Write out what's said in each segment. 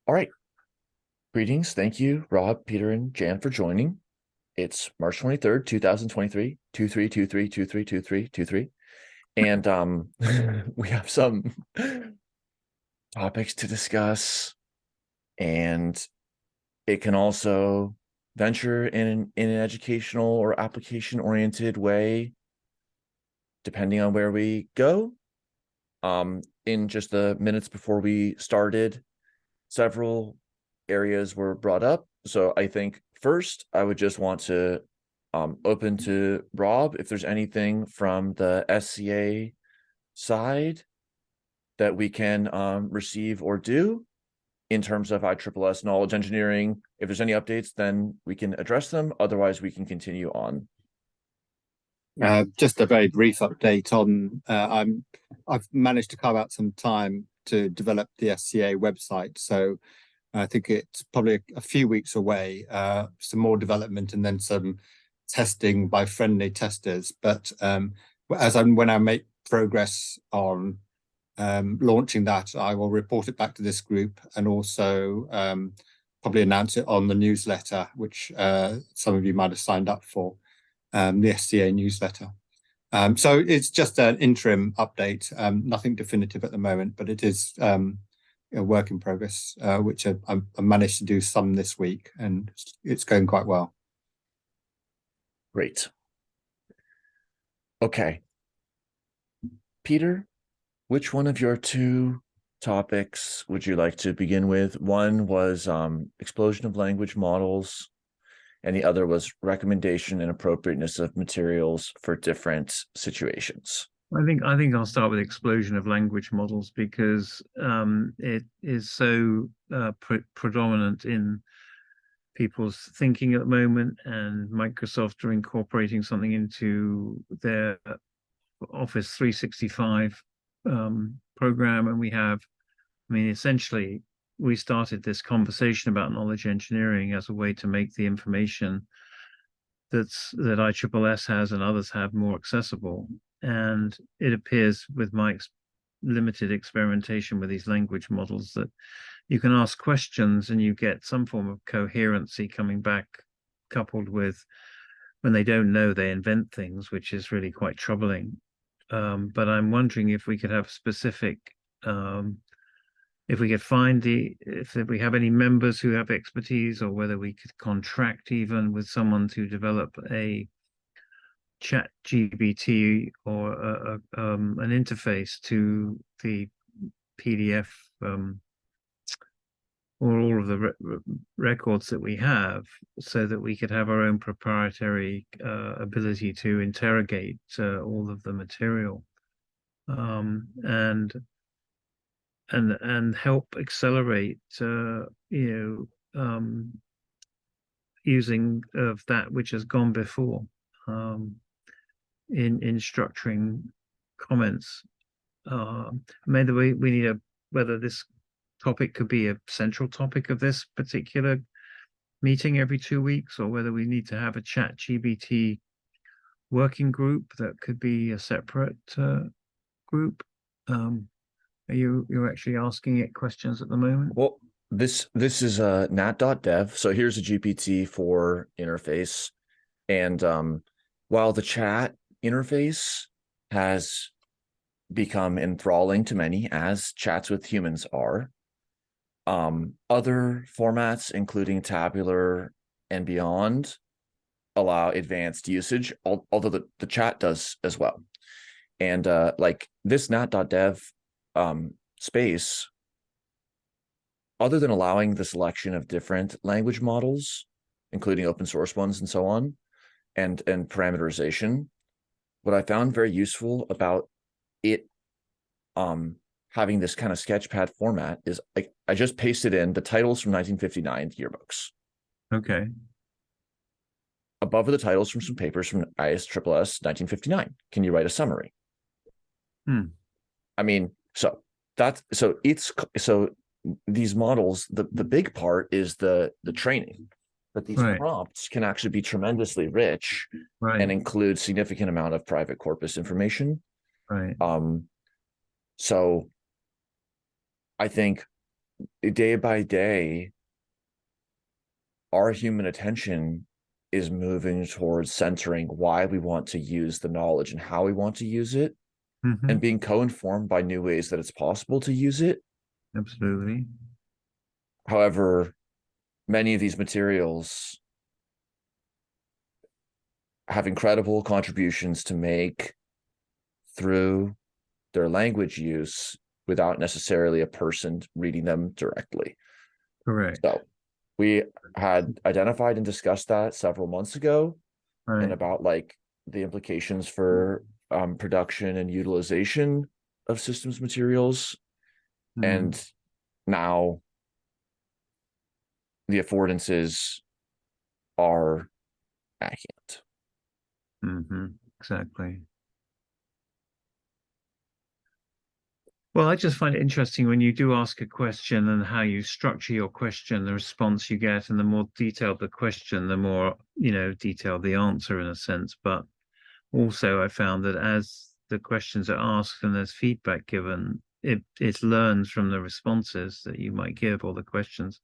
All right. Greetings. Thank you, Rob, Peter, and Jan for joining. It's March 23rd, 2023, 2323232323. And we have some topics to discuss, and it can also venture in an educational or application oriented way, depending on where we go. In just the minutes before we started, several areas were brought up. So I think first I would just want to open to Rob if there's anything from the SCA side that we can receive or do in terms of ISSS knowledge engineering. If there's any updates, then we can address them. Otherwise, we can continue on. Just a very brief update on I've managed to carve out some time to develop the SCA website. So I think it's probably a few weeks away, some more development and then some testing by friendly testers. But when I make progress on launching that, I will report it back to this group and also probably announce it on the newsletter, which some of you might have signed up for. The SCA newsletter. So it's just an interim update, nothing definitive at the moment, but it is a work in progress, which I managed to do some this week, and it's going quite well. Great. Okay. Peter, which one of your two topics would you like to begin with? One was explosion of language models, and the other was recommendation and appropriateness of materials for different situations. I think I'll start with explosion of language models because it is so predominant in people's thinking at the moment, and Microsoft are incorporating something into their Office 365 program, and essentially we started this conversation about knowledge engineering as a way to make the information that ISSS has and others have more accessible. And it appears with my limited experimentation with these language models that you can ask questions and you get some form of coherency coming back, coupled with when they don't know, they invent things, which is really quite troubling. But I'm wondering if we could have specific if we could find if we have any members who have expertise, or whether we could contract even with someone to develop a chat GBT or an interface to the PDF or all of the records that we have, so that we could have our own proprietary ability to interrogate all of the material and help accelerate, using of that which has gone before in structuring comments. Maybe we need whether this topic could be a central topic of this particular meeting every 2 weeks, or whether we need to have a chat GBT working group that could be a separate group. You're actually asking it questions at the moment? Well, this is a nat.dev. So here's a GPT-4 interface. And while the chat interface has become enthralling to many, as chats with humans are, other formats, including tabular and beyond, allow advanced usage, although the chat does as well. And like this nat.dev space, other than allowing the selection of different language models, including open source ones and so on, and parameterization, what I found very useful about it having this kind of sketchpad format is I just pasted in the titles from 1959 yearbooks. Okay. Above are the titles from some papers from ISSS 1959. Can you write a summary? I mean, so these models, the big part is the training, but these prompts can actually be tremendously rich and include significant amount of private corpus information. So I think day by day, our human attention is moving towards centering why we want to use the knowledge and how we want to use it, Hmm. and being co-informed by new ways that it's possible to use it. Absolutely. However, many of these materials have incredible contributions to make through their language use without necessarily a person reading them directly. Correct. So we had identified and discussed that several months ago, and Right. about like the implications for production and utilization of systems materials. Mm. And now the affordances are at hand. Mm-hmm. Exactly. Well, I just find it interesting when you do ask a question and how you structure your question, the response you get, and the more detailed the question, the more, detailed the answer in a sense. But also I found that as the questions are asked and there's feedback given, it learns from the responses that you might give or the questions.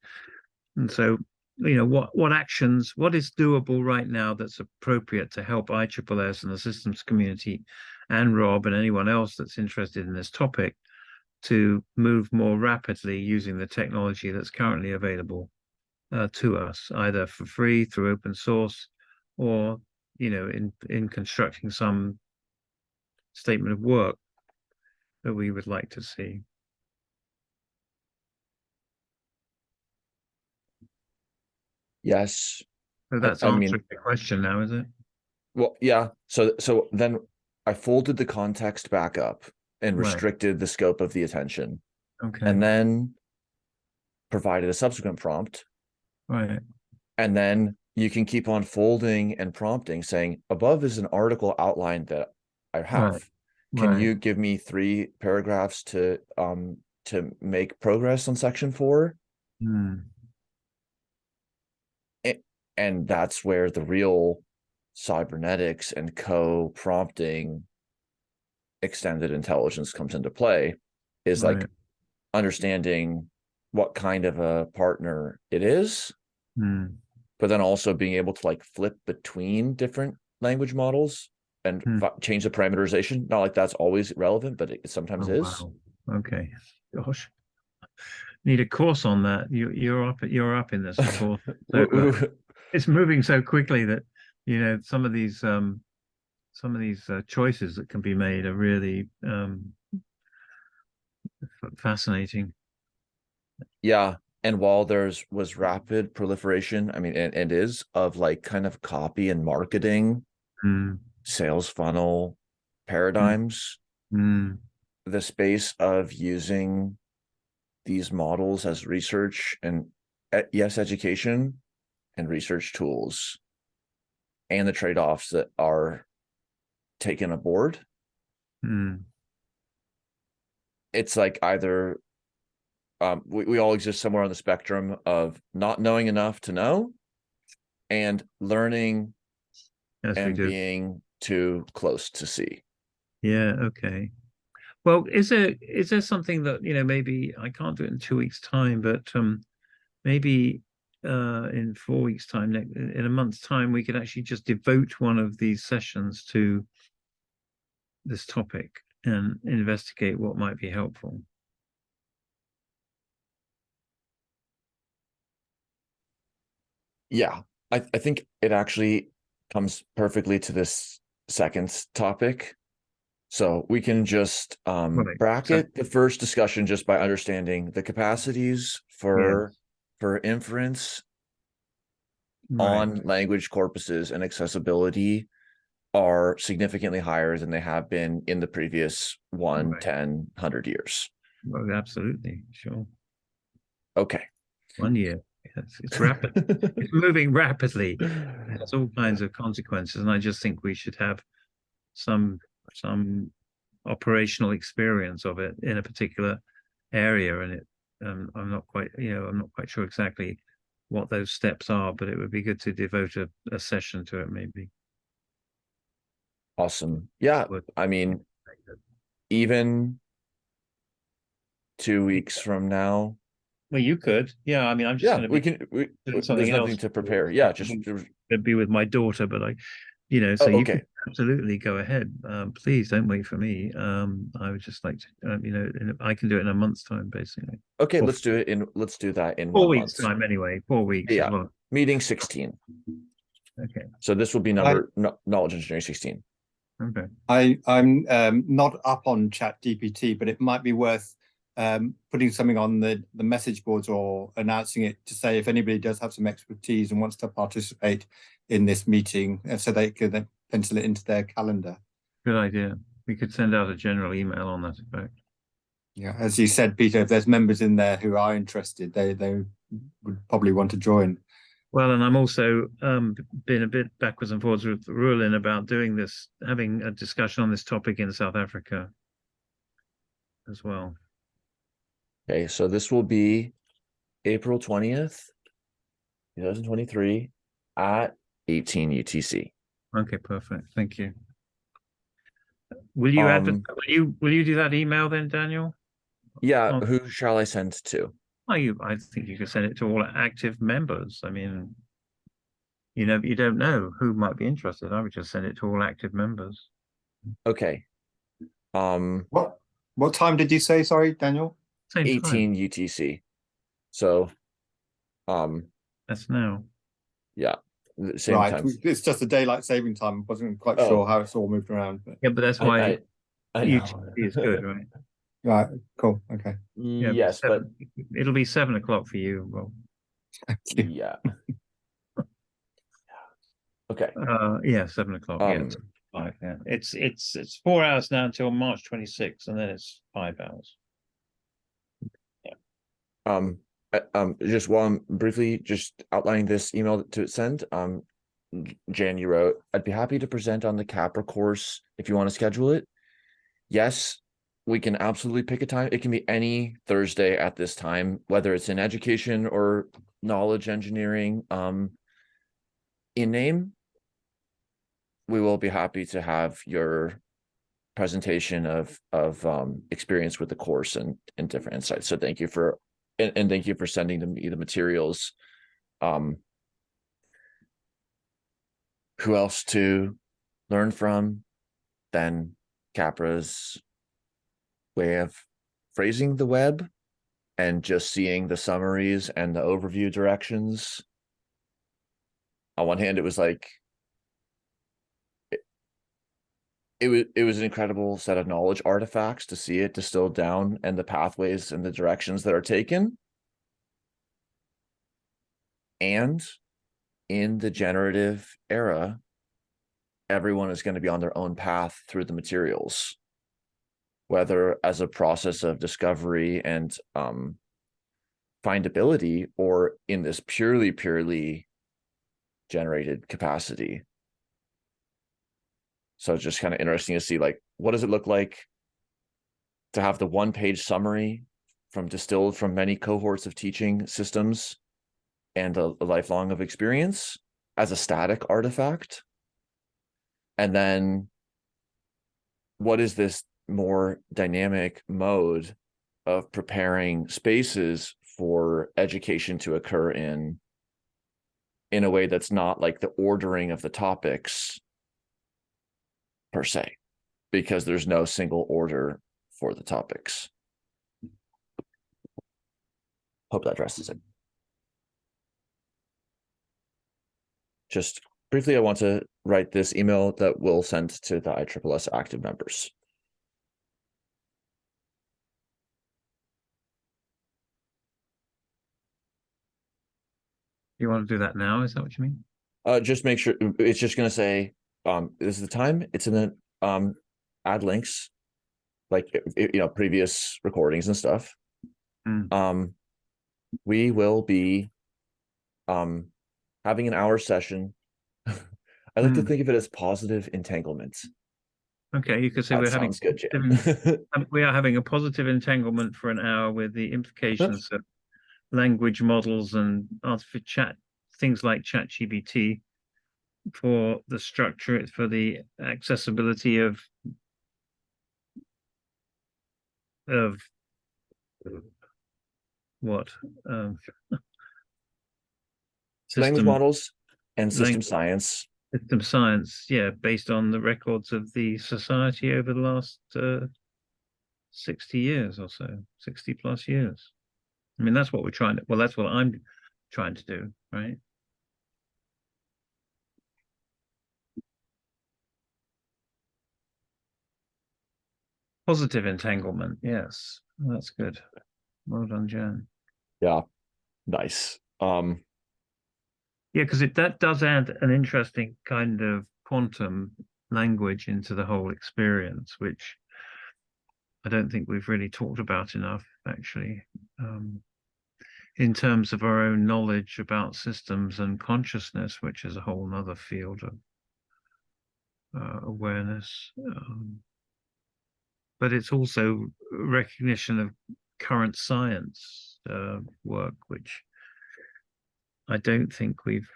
And so, what is doable right now that's appropriate to help ISSS and the systems community and Rob and anyone else that's interested in this topic to move more rapidly using the technology that's currently available to us, either for free through open source, or in constructing some statement of work that we would like to see. Yes. So that's I mean, answering the question now, is it? well, yeah. So then I folded the context back up and Right. restricted the scope of the attention, Okay. and then provided a subsequent prompt. Right. And then you can keep on folding and prompting, saying, above is an article outline that I Right. have. Can Right. you give me 3 paragraphs to make progress on section 4? Hmm. And that's where the real cybernetics and co-prompting extended intelligence comes into play, is like Right. understanding what kind of a partner it is, Hmm. but then also being able to like flip between different language models and Hmm. change the parameterization. Not like that's always relevant, but it sometimes Oh, is. wow. Okay. Gosh. Need a course on that. You're up in this, of course. So it's moving so quickly that some of these choices that can be made are really fascinating. Yeah. And while there's was rapid proliferation, I mean, and is of like kind of copy and marketing, Mm, sales funnel mm, paradigms, mm, the space of using these models as research and yes, education and research tools, and the trade-offs that are taken aboard. mm, It's like either we all exist somewhere on the spectrum of not knowing enough to know, and learning yes, we and do. being too close to see. Yeah, okay. Well, is there something that, maybe I can't do it in 2 weeks' time, but maybe in 4 weeks' time, in a month's time, we could actually just devote one of these sessions to this topic and investigate what might be helpful. Yeah, I think it actually comes perfectly to this second topic. So we can just Right. So, bracket the first discussion just by understanding the capacities yeah, for inference right, on language corpuses and accessibility are significantly higher than they have been in the previous one, right. 10, 100 years. Well, absolutely, sure. Okay. 1 year. It's rapid. It's moving rapidly. It has all kinds of consequences, and I just think we should have some operational experience of it in a particular area. And I'm not quite sure exactly what those steps are, but it would be good to devote a session to it, maybe. Awesome. Yeah. Would- I mean, even 2 weeks from now, Well, you could. Yeah, I mean, I'm just Yeah, going to we be can. doing There's something nothing else. to prepare. Yeah, It'd be with my daughter, but so oh, you can okay. absolutely go ahead. Please don't wait for me. I would just like to, I can do it in a month's time, basically. Okay, Or let's do that in 4 weeks 1 month. time, anyway. 4 weeks as Yeah, well. meeting 16. Okay. So this will be I, knowledge engineering 16. Okay. I'm not up on Chat GPT, but it might be worth putting something on the message boards or announcing it to say if anybody does have some expertise and wants to participate in this meeting, so they could then pencil it into their calendar. Good idea. We could send out a general email on that effect. Yeah, as you said, Peter, if there's members in there who are interested, they would probably want to join. Well, and I'm also been a bit backwards and forwards with Rulin about doing this, having a discussion on this topic in South Africa as well. Okay, so this will be April 20th, 2023 at 18 UTC. Okay, perfect. Thank you. Will you will you do that email then, Daniel? Yeah, Oh, who shall I send to? I think you could send it to all active members. I mean, you don't know who might be interested. I would just send it to all active members. Okay. What time did you say? Sorry, Daniel. Same 18 time. UTC. So That's now. yeah, same Right, time. it's just a daylight saving time. I wasn't quite Oh. sure how it's all moved around. But... Yeah, but that's why I UTC know. is good, right? Right, cool. Okay. Yeah, Yes, but it'll be 7 o'clock for you. Well, yeah. Okay. Yeah, 7 o'clock. Yeah, 5. Yeah, it's 4 hours now until March 26th, and then it's 5 hours. Just while I'm briefly just outlining this email to send, Jan, you wrote, I'd be happy to present on the Capra course if you want to schedule it. Yes, we can absolutely pick a time. It can be any Thursday at this time, whether it's in education or knowledge engineering. In name, we will be happy to have your presentation of experience with the course and different insights. So thank you for and thank you for sending me the materials. Who else to learn from than Capra's way of phrasing the web and just seeing the summaries and the overview directions. On one hand, it was like it was an incredible set of knowledge artifacts to see it distilled down and the pathways and the directions that are taken. And in the generative era, everyone is going to be on their own path through the materials, whether as a process of discovery and findability or in this purely generated capacity. So it's just kind of interesting to see, like, what does it look like to have the 1-page summary distilled from many cohorts of teaching systems and a lifelong of experience as a static artifact? And then what is this more dynamic mode of preparing spaces for education to occur in a way that's not like the ordering of the topics per se, because there's no single order for the topics. Hope that addresses it. Just briefly, I want to write this email that we'll send to the ISSS active members. You want to do that now? Is that what you mean? Just make sure it's just going to say, this is the time. It's in the add links, like previous recordings and stuff. We will be having an hour session. I like to think of it as positive entanglement. Okay, you could say that sounds good, Jan. We are having a positive entanglement for an hour with the implications of language models and things like ChatGPT for the structure, for the accessibility of what Language system models and system language science. system science, yeah, based on the records of the society over the last 60 years or so, 60 plus years. I mean, that's what we're trying to, well, that's what I'm trying to do, right? Positive entanglement, yes, that's good. Well done, Jan. Yeah, nice. Yeah, because that does add an interesting kind of quantum language into the whole experience, which I don't think we've really talked about enough, actually, in terms of our own knowledge about systems and consciousness, which is a whole other field of awareness. But it's also recognition of current science work, which I don't think we've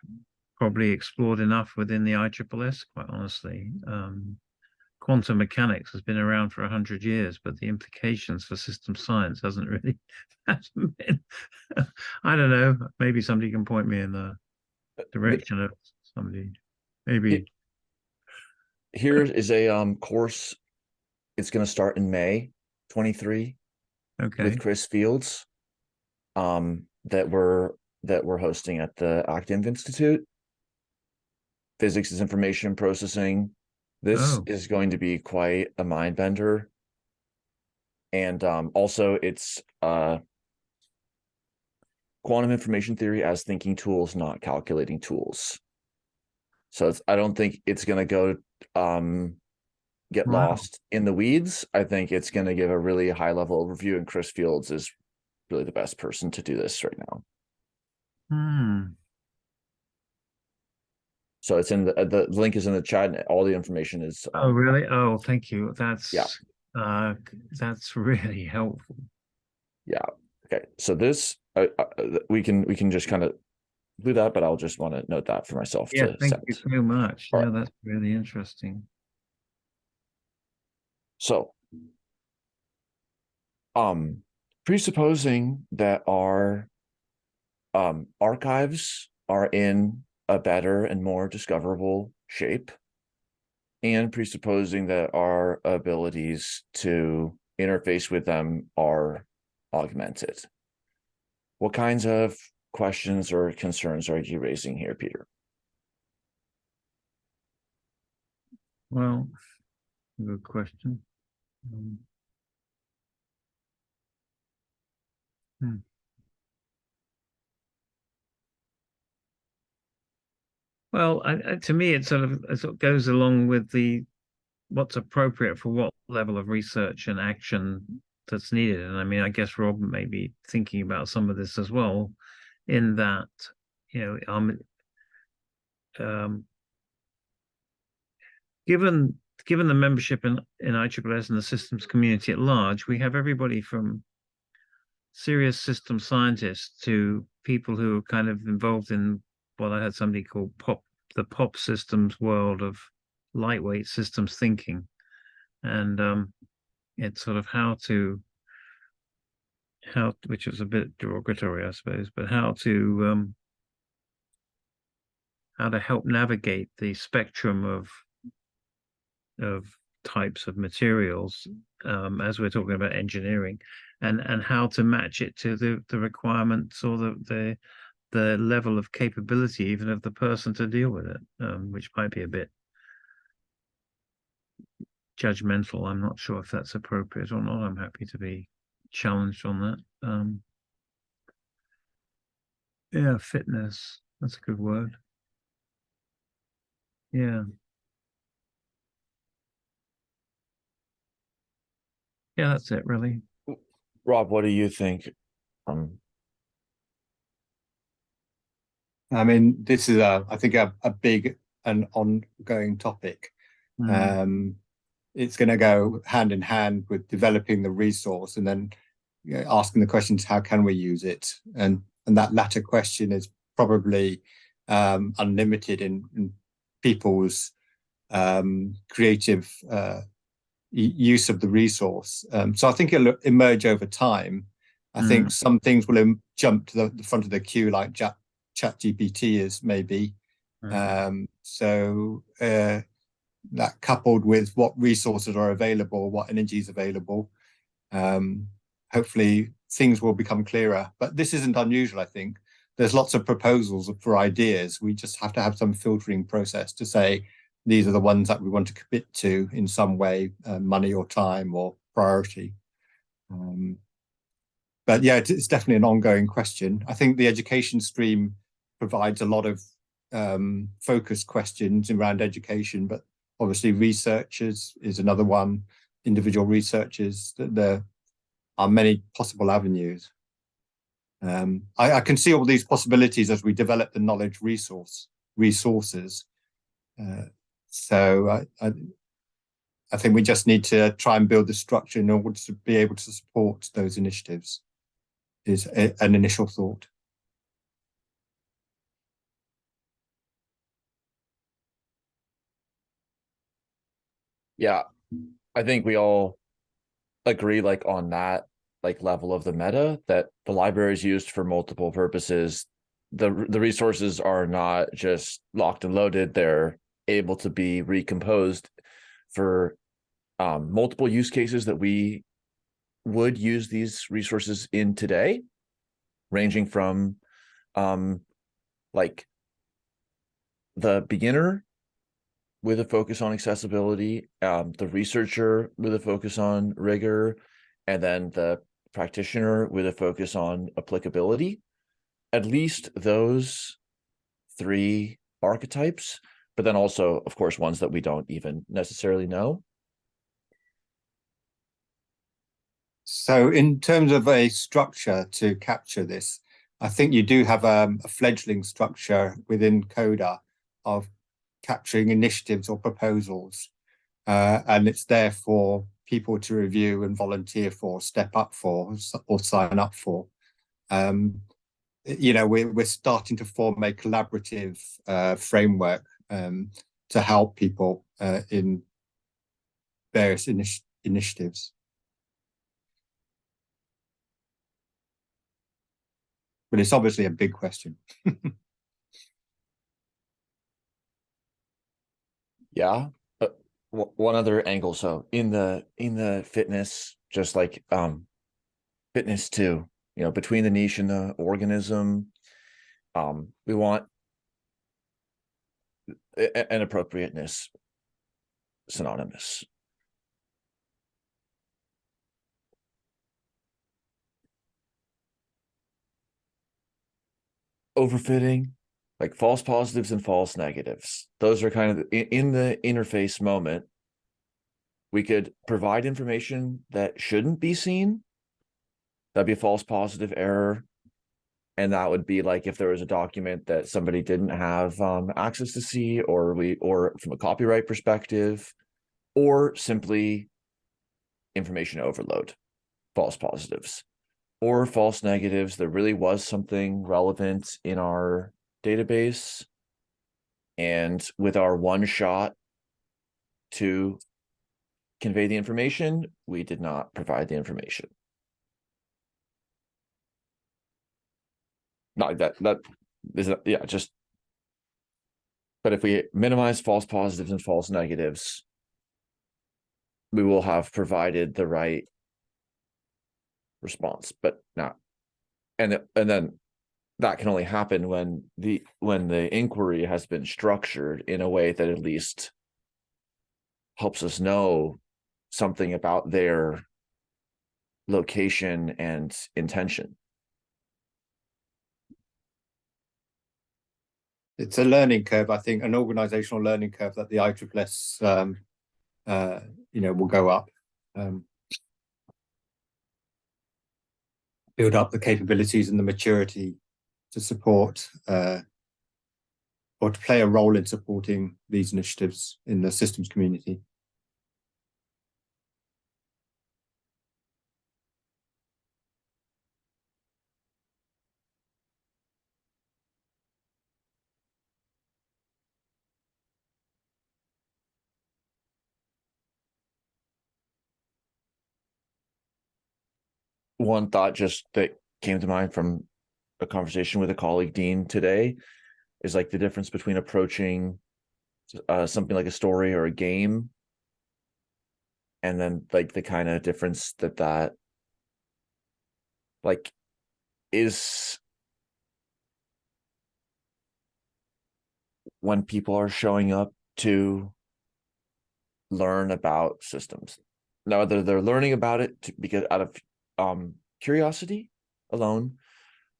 probably explored enough within the ISSS, quite honestly. Quantum mechanics has been around for 100 years, but the implications for system science hasn't been. I don't know. Maybe somebody can point me in the direction of somebody. Maybe. Here is a course. It's going to start in May 23 Okay. with Chris Fields, that we're hosting at the Active Institute. Physics is information processing. This is going to be quite a mind bender. And also it's quantum information theory as thinking tools, not calculating tools. So I don't think it's going to go get lost in the weeds. I think it's going to give a really high level overview, and Chris Fields is really the best person to do this right now. So it's in the link is in the chat, and all the information is. Oh, really? Oh, thank you. That's really helpful. Yeah. Okay. So this we can just kind of do that, but I'll just want to note that for myself. Yeah, to thank send. you so much. All Yeah, right. that's really interesting. So, presupposing that our archives are in a better and more discoverable shape, and presupposing that our abilities to interface with them are augmented, what kinds of questions or concerns are you raising here, Peter? Well, good question. Well, to me, it sort of goes along with what's appropriate for what level of research and action that's needed. And I mean, I guess Rob may be thinking about some of this as well, in that, you know, given the membership in ISSS and the systems community at large, we have everybody from serious system scientists to people who are kind of involved in what I had somebody call the pop systems world of lightweight systems thinking. And it's sort of which is a bit derogatory, I suppose, but how to help navigate the spectrum of types of materials, as we're talking about engineering, and how to match it to the requirements or the level of capability even of the person to deal with it, which might be a bit judgmental. I'm not sure if that's appropriate or not. I'm happy to be challenged on that. Yeah, fitness. That's a good word. Yeah. Yeah, that's it, really. Rob, what do you think? I mean, this is I think a big and ongoing topic. It's going to go hand in hand with developing the resource and then asking the questions, how can we use it? And that latter question is probably unlimited in people's creative use of the resource. So I think it'll emerge over time. I think some things will jump to the front of the queue, like ChatGPT is maybe. So that coupled with what resources are available, what energy is available, hopefully things will become clearer. But this isn't unusual, I think. There's lots of proposals for ideas. We just have to have some filtering process to say these are the ones that we want to commit to in some way, money or time or priority. But yeah, it's definitely an ongoing question. I think the education stream provides a lot of focused questions around education, but obviously researchers is another one, individual researchers. There are many possible avenues. I can see all these possibilities as we develop the knowledge resources. So I think we just need to try and build the structure in order to be able to support those initiatives, is an initial thought. Yeah, I think we all agree like on that like level of the meta that the library is used for multiple purposes. The resources are not just locked and loaded, they're able to be recomposed for multiple use cases that we would use these resources in today, ranging from like the beginner with a focus on accessibility, the researcher with a focus on rigor, and then the practitioner with a focus on applicability. At least those three archetypes, but then also, of course, ones that we don't even necessarily know. So in terms of a structure to capture this, I think you do have a fledgling structure within CODA of capturing initiatives or proposals. And it's there for people to review and volunteer for, step up for, or sign up for. We're starting to form a collaborative framework to help people in various initiatives. But it's obviously a big question. Yeah. One other angle. So in the fitness, just like fitness too, between the niche and the organism, we want an appropriateness synonymous. Overfitting, like false positives and false negatives. Those are kind of in the interface moment. We could provide information that shouldn't be seen. That'd be a false positive error. And that would be like if there was a document that somebody didn't have access to see, or from a copyright perspective, or simply information overload, false positives. Or false negatives, there really was something relevant in our database, and with our one shot to convey the information, we did not provide the information. Not that is, yeah, just, but if we minimize false positives and false negatives, we will have provided the right response. But not, and then that can only happen when the inquiry has been structured in a way that at least helps us know something about their location and intention. It's a learning curve, I think, an organizational learning curve that the ISSS will go up, build up the capabilities and the maturity to support or to play a role in supporting these initiatives in the systems community. one thought just that came to mind from a conversation with a colleague, Dean, today, is like the difference between approaching something like a story or a game, and then like the kind of difference that like is when people are showing up to learn about systems. Now, whether they're learning about it because out of curiosity alone,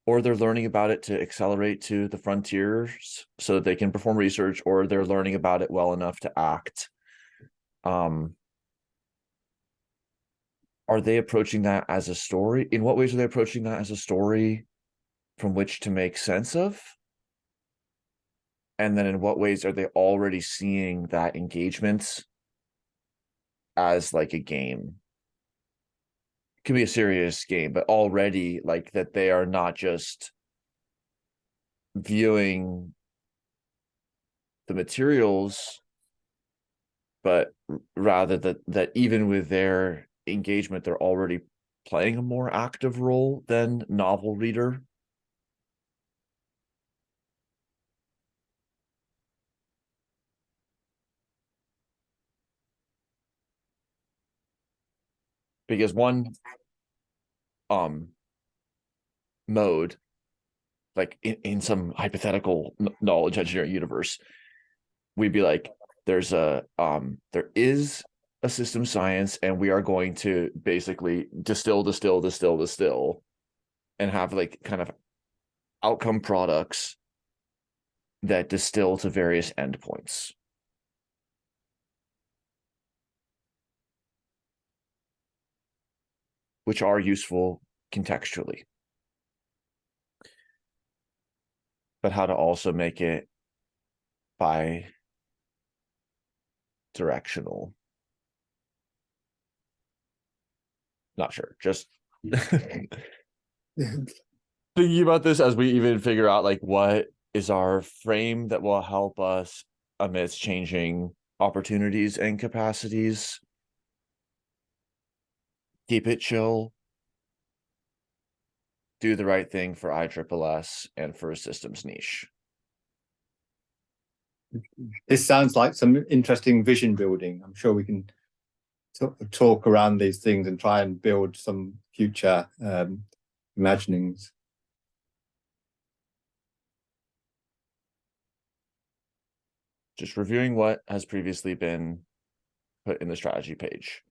or they're learning about it to accelerate to the frontiers so that they can perform research, or they're learning about it well enough to act. Are they approaching that as a story? In what ways are they approaching that as a story from which to make sense of? And then in what ways are they already seeing that engagement as like a game? It can be a serious game, but already like that they are not just viewing the materials, but rather that even with their engagement, they're already playing a more active role than novel reader. Because one mode, like in some hypothetical knowledge engineering universe, we'd be like, there is a system science, and we are going to basically distill and have like kind of outcome products that distill to various endpoints, which are useful contextually, but how to also make it bi-directional. Not sure. Just thinking about this as we even figure out like what is our frame that will help us amidst changing opportunities and capacities. Keep it chill. Do the right thing for ISSS and for a systems niche. This sounds like some interesting vision building. I'm sure we can talk around these things and try and build some future imaginings. Just reviewing what has previously been put in the strategy page.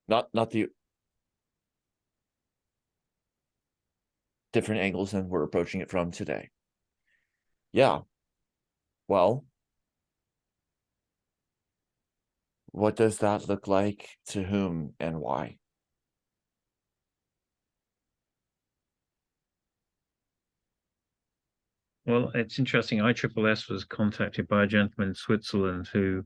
Not the different angles than we're approaching it from today. Yeah. Well, what does that look like to whom and why? Well, it's interesting. ISSS was contacted by a gentleman in Switzerland who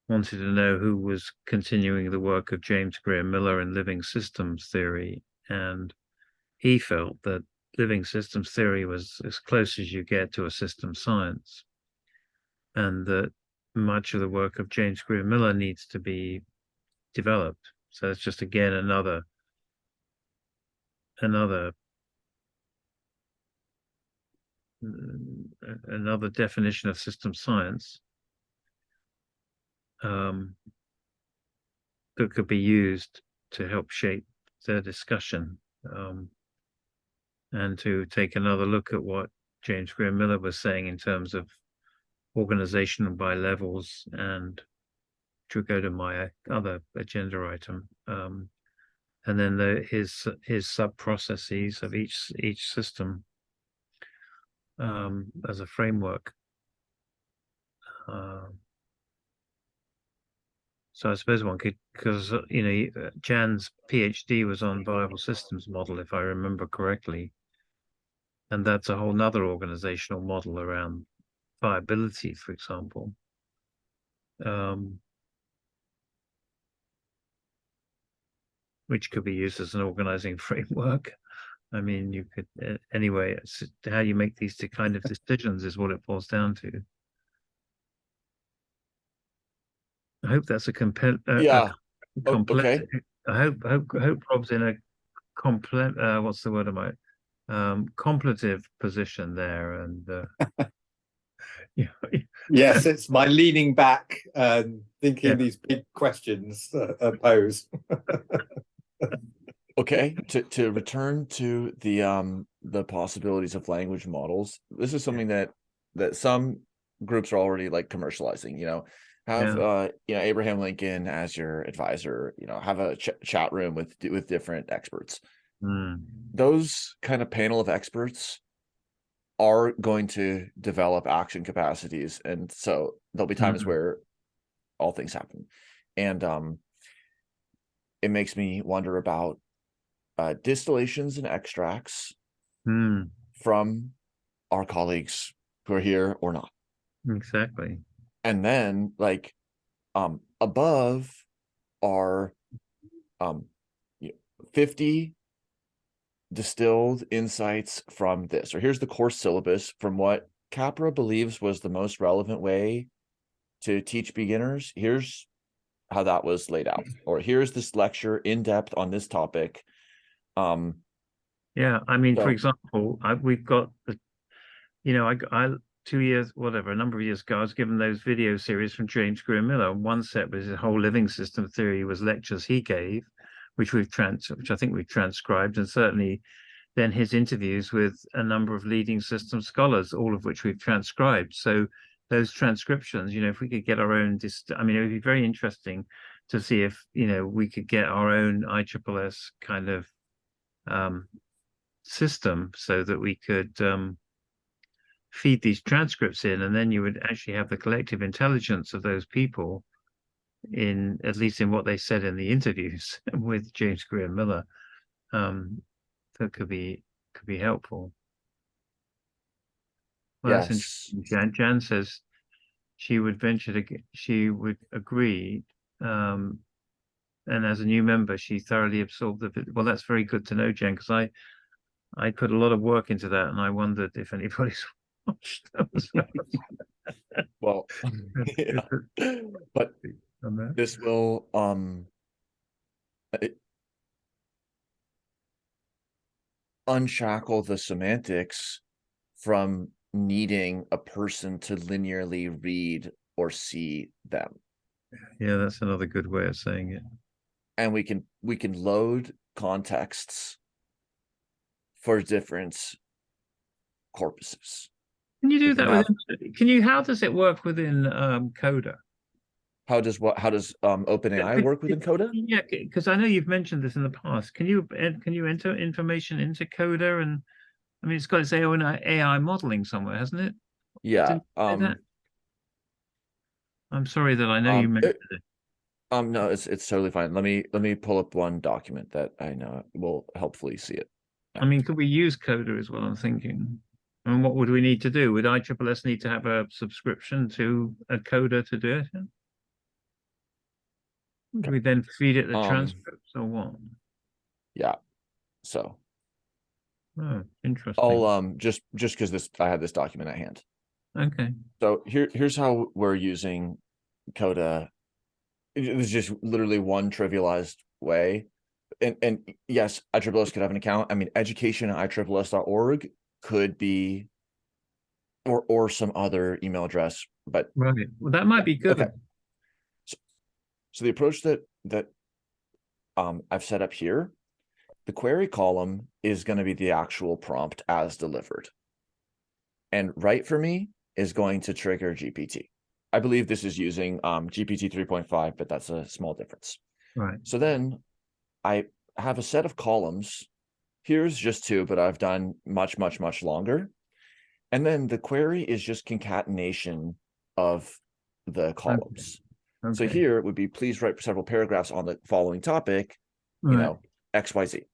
wanted to know who was continuing the work of James Graham Miller in living systems theory. And he felt that living systems theory was as close as you get to a system science, and that much of the work of James Graham Miller needs to be developed. So it's just again another definition of system science that could be used to help shape the discussion, and to take another look at what James Graham Miller was saying in terms of organization by levels, and to go to my other agenda item, and then his sub processes of each system as a framework. So I suppose one could, because Jan's PhD was on viable systems model, if I remember correctly, and that's a whole nother organizational model around viability, for example. Which could be used as an organizing framework. I mean, you could anyway. It's how you make these kind of decisions is what it boils down to. I hope that's a Yeah. complete. Okay. I hope Rob's in a complete. What's the word am I? Completive position there, and yeah, Yes, it's my leaning back and yeah, thinking these big questions pose. Okay. To return to the possibilities of language models, this is something that some groups are already like commercializing. Have yeah. Abraham Lincoln as your advisor. Have a chat room with different experts. Mm. Those kind of panel of experts are going to develop action capacities, and so there'll be times Mm. where all things happen, and it makes me wonder about distillations and extracts Mm. from our colleagues who are here or not, Exactly. and then like above are um 50 distilled insights from this, or here's the course syllabus from what Capra believes was the most relevant way to teach beginners. Here's how that was laid out, or here's this lecture in depth on this topic. Yeah, I mean, for So example, we've got the, I 2 years, whatever, a number of years ago, I was given those video series from James Graham Miller. One set was his whole living system theory, was lectures he gave, which which I think we've transcribed, and certainly then his interviews with a number of leading system scholars, all of which we've transcribed. So those transcriptions, if we could get our own, I mean, it would be very interesting to see if, we could get our own ISSS kind of system so that we could feed these transcripts in, and then you would actually have the collective intelligence of those people in, at least in what they said in the interviews with James Graham Miller. That could be helpful. Well, that's yes, interesting. Jan says she would agree. And as a new member, she thoroughly absorbed well, that's very good to know, Jen, because I put a lot of work into that, and I wondered if anybody's watched those. well, yeah. But On that. this will unshackle the semantics from needing a person to linearly read or see them, Yeah, that's another good way of saying it. and we can load contexts for different corpuses. Can you We do can that have how does it work within Coda? how does OpenAI work within Coda? Yeah, because I know you've mentioned this in the past. Can you enter information into Coda? And I mean, it's got its own AI modeling somewhere, hasn't it? Yeah. Didn't you say that? I'm sorry that I know you mentioned It, it. no, it's totally fine. Let me pull up one document that I know will helpfully see it. I mean, could we use Coda as well? I'm thinking. And what would we need to do? Would ISSS need to have a subscription to a Coda to do it? Do we then feed it the Um, transcripts or what? yeah. So Oh, I'll interesting. just because this I had this document at hand. Okay. So here's how we're using Coda. It was just literally one trivialized way. And yes, ISSS could have an account. I mean, education at ISSS.org could be, or some other email address, but Right. Well, that might be good. okay. So the approach that I've set up here, the query column is going to be the actual prompt as delivered. And write for me is going to trigger GPT. I believe this is using GPT 3.5, but that's a small difference. Right. So then I have a set of columns. Here's just two, but I've done much, much, much longer. And then the query is just concatenation of the columns. So Okay. here would be, please write several paragraphs on the following topic, Right. XYZ.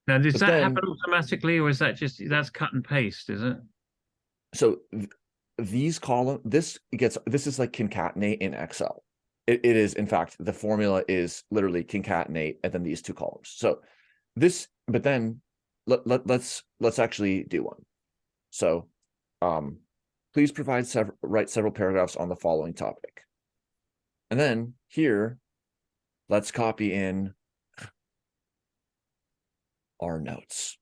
Now, does But that then, happen automatically, or is that that's cut and paste, is it? so these columns, this is like concatenate in Excel. It is, in fact, the formula is literally concatenate and then these two columns. So this, but then let's actually do one. So please write several paragraphs on the following topic. And then here, let's copy in our notes.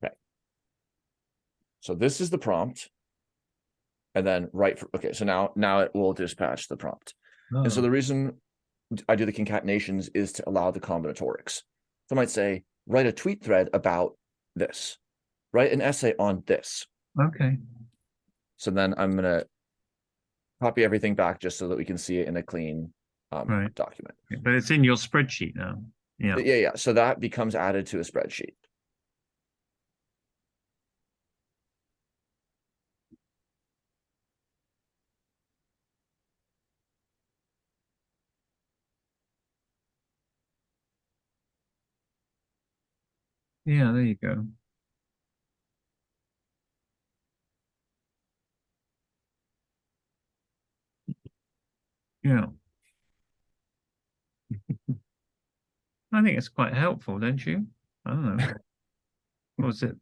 Okay. So this is the prompt. And then okay, so now it will dispatch the prompt. And so Oh, the reason I do the concatenations is to allow the combinatorics. So I might say, write a tweet thread about this, write an essay on this. okay. So then I'm going to copy everything back just so that we can see it in a clean Right. document. But it's in your spreadsheet now. Yeah. Yeah. So that becomes added to a spreadsheet. Yeah, there you go. Yeah. I think it's quite helpful, don't you? I don't know. Was it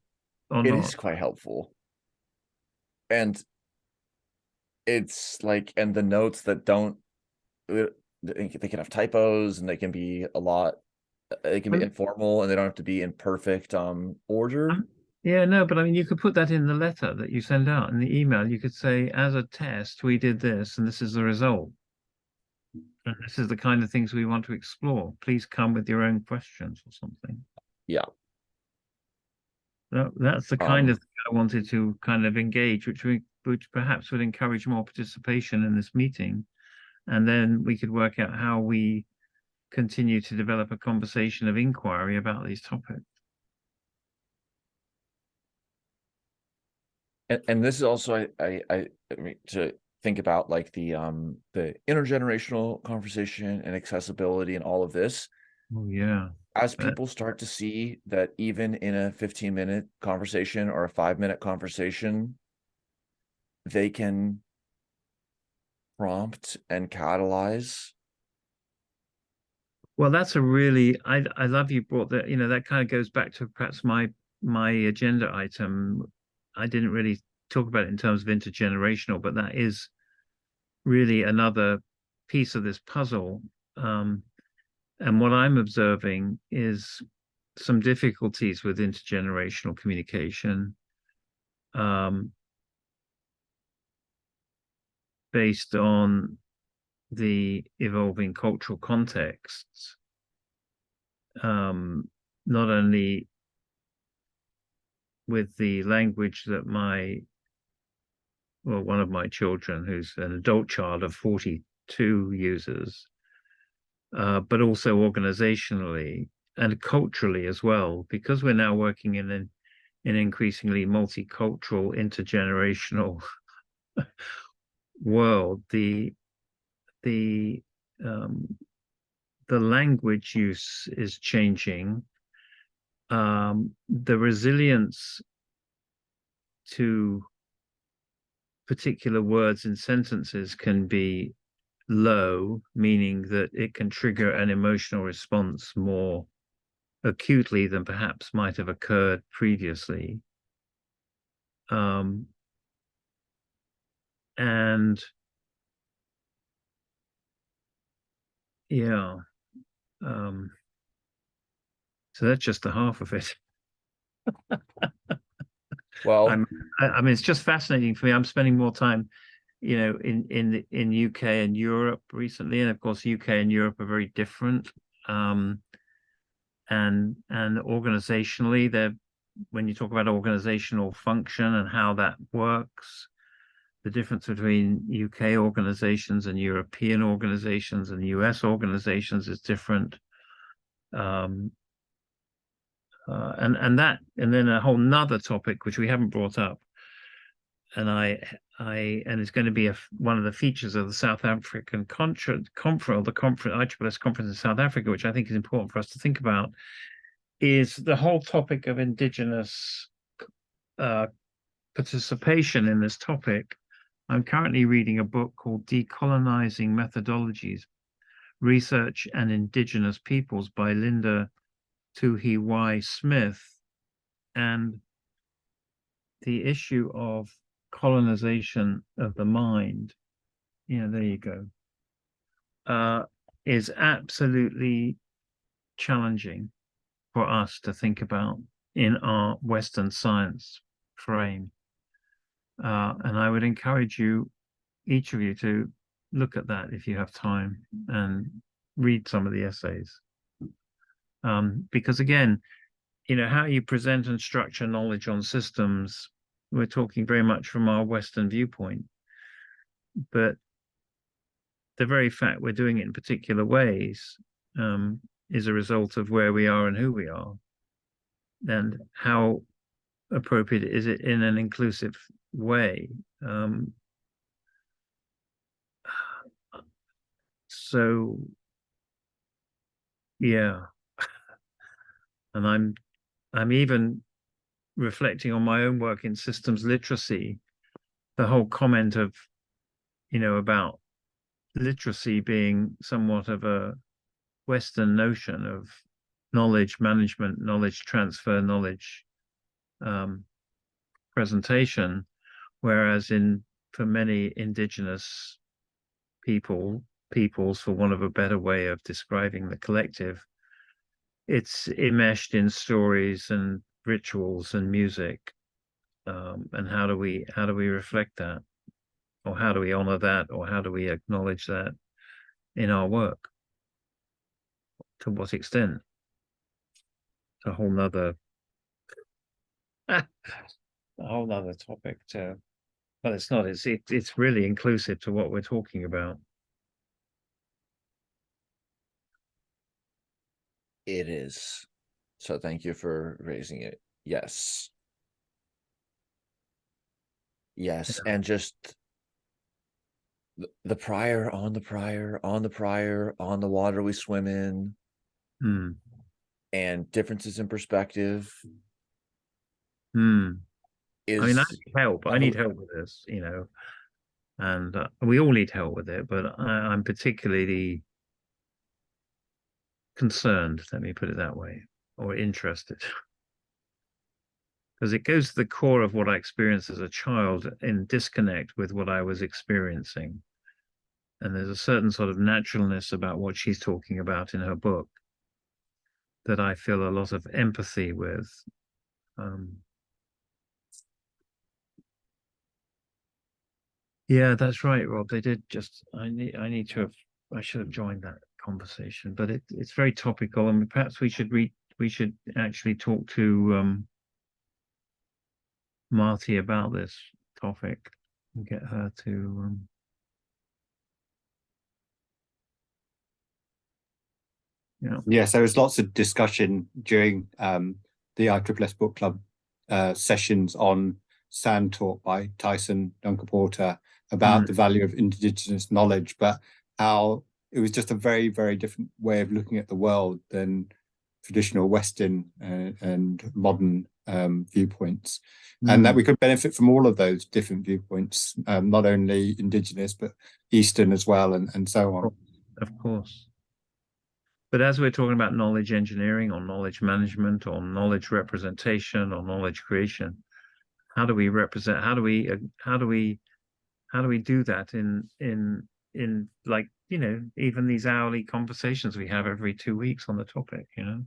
or It is not? quite helpful. And it's like, and the notes that don't, they can have typos and they can be a lot, they can be Well, informal and they don't have to be in perfect order. yeah, no, but I mean, you could put that in the letter that you send out in the email. You could say, as a test, we did this, and this is the result. And this is the kind of things we want to explore. Please come with your own questions or something. Yeah. That's the kind of Um, thing I wanted to kind of engage, which perhaps would encourage more participation in this meeting. And then we could work out how we continue to develop a conversation of inquiry about these topics. and this is also I mean, to think about like the intergenerational conversation and accessibility and all of this. Oh yeah. As Uh, people start to see that even in a 15-minute conversation or a 5-minute conversation, they can prompt and catalyze. Well, that's a really I love you brought that, that kind of goes back to perhaps my agenda item. I didn't really talk about it in terms of intergenerational, but that is really another piece of this puzzle. And what I'm observing is some difficulties with intergenerational communication, based on the evolving cultural contexts, not only with the language that one of my children, who's an adult child of 42, uses, but also organizationally and culturally as well, because we're now working in an increasingly multicultural, intergenerational world. The um, the language use is changing. The resilience to particular words and sentences can be low, meaning that it can trigger an emotional response more acutely than perhaps might have occurred previously. And yeah, so that's just the half of it. Well, I mean, it's just fascinating for me. I'm spending more time, in UK and Europe recently, and of course, UK and Europe are very different. And organizationally, when you talk about organizational function and how that works, the difference between UK organizations and European organizations and US organizations is different. And then a whole nother topic which we haven't brought up, and it's going to be one of the features of the South African conference, ISSS conference in South Africa, which I think is important for us to think about, is the whole topic of indigenous participation in this topic. I'm currently reading a book called Decolonizing Methodologies, Research and Indigenous Peoples by Linda Tuhi Y. Smith. And the issue of colonization of the mind, yeah, there you go, is absolutely challenging for us to think about in our Western science frame. And I would encourage you, each of you, to look at that if you have time and read some of the essays. Because again, you know, how you present and structure knowledge on systems, we're talking very much from our Western viewpoint, but the very fact we're doing it in particular ways is a result of where we are and who we are, and how appropriate is it in an inclusive way. So yeah, and I'm even reflecting on my own work in systems literacy, the whole comment of, you know, about literacy being somewhat of a Western notion of knowledge management, knowledge transfer, knowledge presentation, whereas for many indigenous peoples, for want of a better way of describing the collective, it's enmeshed in stories and rituals and music. And how do we reflect that, or how do we honor that, or how do we acknowledge that in our work? To what extent? It's a whole nother topic to, but it's not, it's really inclusive to what we're talking about. It is. So thank you for raising it. Yes. Yes. And just the prior on the prior on the prior on the water we swim in, and differences in perspective I mean, I is need help. I need help with this, you know, and we all need help with it, but I'm particularly concerned, let me put it that way, or interested. Because it goes to the core of what I experienced as a child in disconnect with what I was experiencing. And there's a certain sort of naturalness about what she's talking about in her book that I feel a lot of empathy with. Yeah, that's right, Rob. They did just, I should have joined that conversation, but it's very topical, and perhaps we should actually talk to Marty about this topic and get her to Yes, there was lots of discussion during the ISSS Book Club sessions on Sand Talk by Tyson Duncan Porter about the value of indigenous knowledge, but how it was just a very, very different way of looking at the world than traditional Western and modern viewpoints, and that we could benefit from all of those different viewpoints, not only indigenous but Eastern as well, and so on. Of course. But as we're talking about knowledge engineering or knowledge management or knowledge representation or knowledge creation, how do we represent? How do we do that in like, you know, even these hourly conversations we have every 2 weeks on the topic, you know?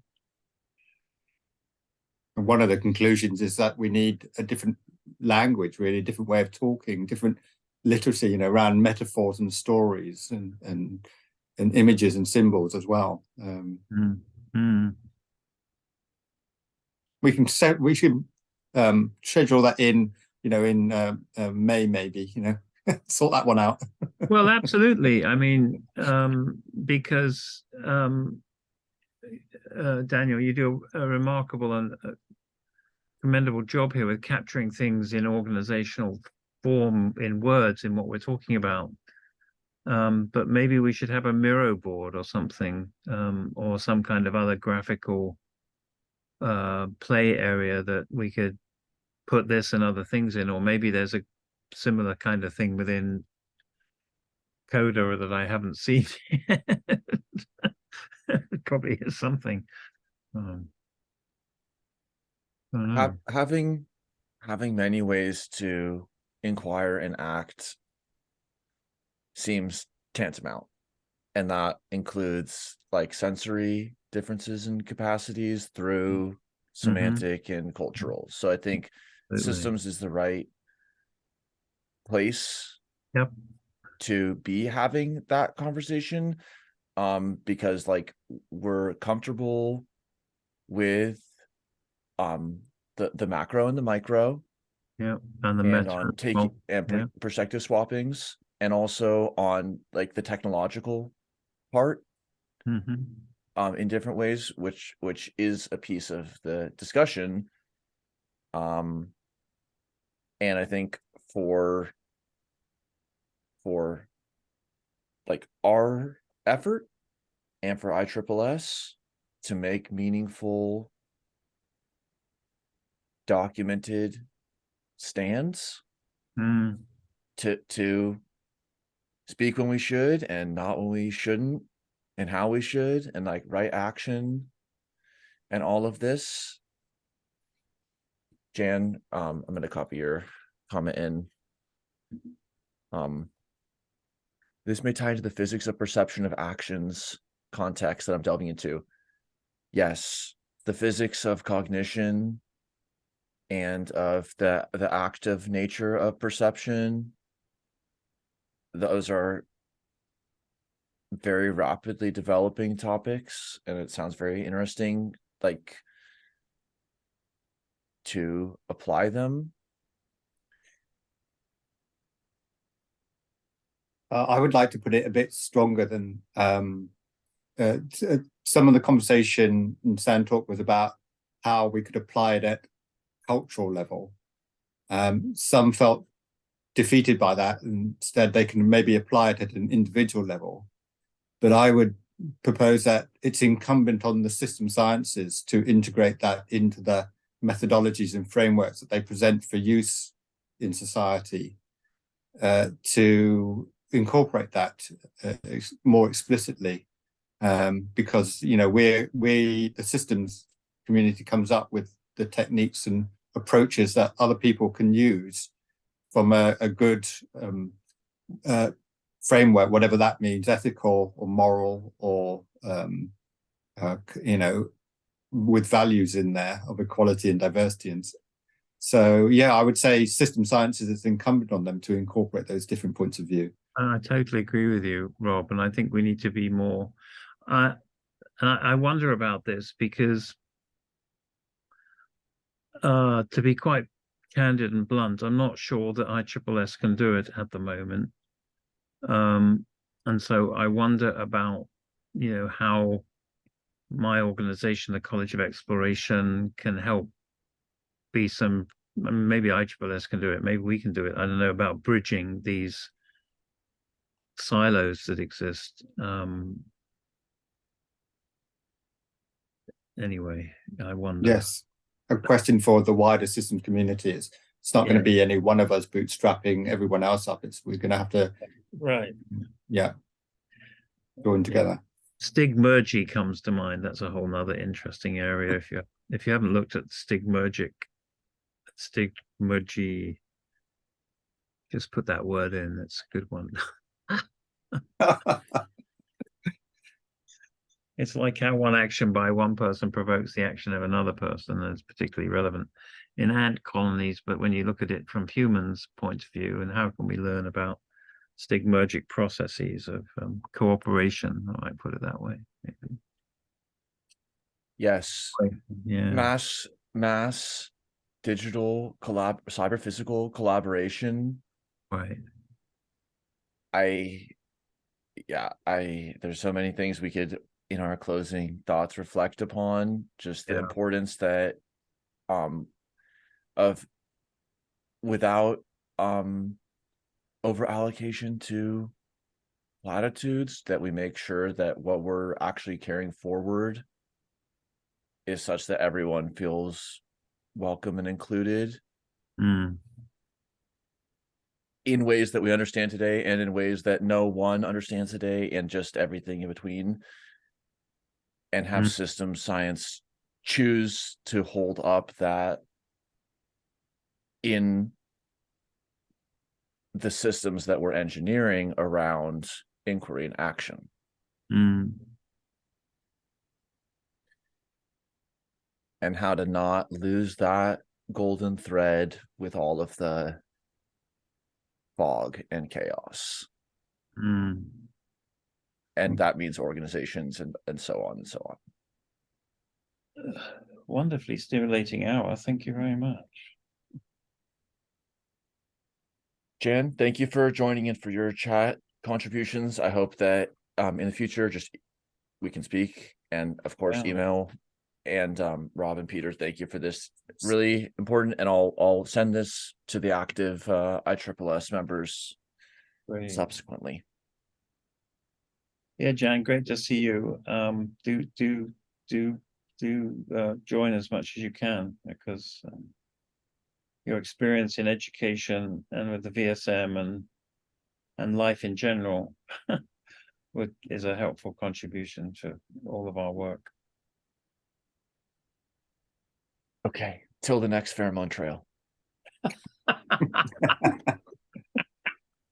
And one of the conclusions is that we need a different language, really, a different way of talking, different literacy, you know, around metaphors and stories and images and symbols as well. We should schedule that in, you know, in May, maybe, you know, sort that one out. Well, absolutely. I mean, because Daniel, you do a remarkable and commendable job here with capturing things in organizational form, in words, in what we're talking about. But maybe we should have a Miro board or something, or some kind of other graphical play area that we could put this and other things in, or maybe there's a similar kind of thing within Coda that I haven't seen yet. Probably is something. having many ways to inquire, and act seems tantamount. And that includes like sensory differences in capacities through semantic and cultural. So I think Absolutely. systems is the right place Yep. to be having that conversation, because like we're comfortable with the macro and the micro, Yeah. And the and meta. on taking Well, and yeah. perspective swappings, and also on like the technological part, in different ways, which is a piece of the discussion. And I think for like our effort and for ISSS to make meaningful documented stands, Mm. to speak when we should and not when we shouldn't, and how we should, and like right action and all of this. Jan, I'm going to copy your comment in. This may tie into the physics of perception of actions context that I'm delving into. Yes, the physics of cognition and of the active nature of perception, those are very rapidly developing topics, and it sounds very interesting, like, to apply them. I would like to put it a bit stronger than some of the conversation in Sand Talk was about how we could apply it at cultural level. Some felt defeated by that, and instead they can maybe apply it at an individual level. But I would propose that it's incumbent on the system sciences to integrate that into the methodologies and frameworks that they present for use in society, to incorporate that more explicitly, because we the systems community comes up with the techniques and approaches that other people can use from a good framework, whatever that means, ethical or moral, or with values in there of equality and diversity. And so, yeah, I would say system sciences, it's incumbent on them to incorporate those different points of view. I totally agree with you, Rob, and I think we need to be more. And I wonder about this because, to be quite candid and blunt, I'm not sure that ISSS can do it at the moment. And so I wonder about, how my organization, the College of Exploration, can help be some. Maybe ISSS can do it. Maybe we can do it. I don't know about bridging these silos that exist. Anyway, I wonder. Yes, a question for the wider systems community is, it's not going to be any one of us bootstrapping everyone else up. We're going to have to, right, join together. Stigmergy comes to mind. That's a whole nother interesting area. If you haven't looked at stigmergy, just put that word in. It's a good one. It's like how one action by one person provokes the action of another person, and it's particularly relevant in ant colonies. But when you look at it from humans' point of view, and how can we learn about stigmergic processes of cooperation? I might put it that way. Maybe. Yes. Yeah. Mass digital cyber physical collaboration. Right. There's so many things we could, in our closing thoughts, reflect upon, just the importance that of without over allocation to latitudes, that we make sure that what we're actually carrying forward is such that everyone feels welcome and included in ways that we understand today, and in ways that no one understands today, and just everything in between, and have system science choose to hold up that in the systems that we're engineering around inquiry and action. And how to not lose that golden thread with all of the fog and chaos. And that means organizations and so on and so on. Wonderfully stimulating hour. Thank you very much. Jan, thank you for joining in for your chat contributions. I hope that in the future, just we can speak, and of course, email. And Rob and Peter, thank you for this. Really important, and I'll send this to the active ISSS members subsequently. Yeah, Jan, great to see you. Do join as much as you can, because your experience in education and with the VSM and life in general is a helpful contribution to all of our work. Okay, till the next Fairmont Trail.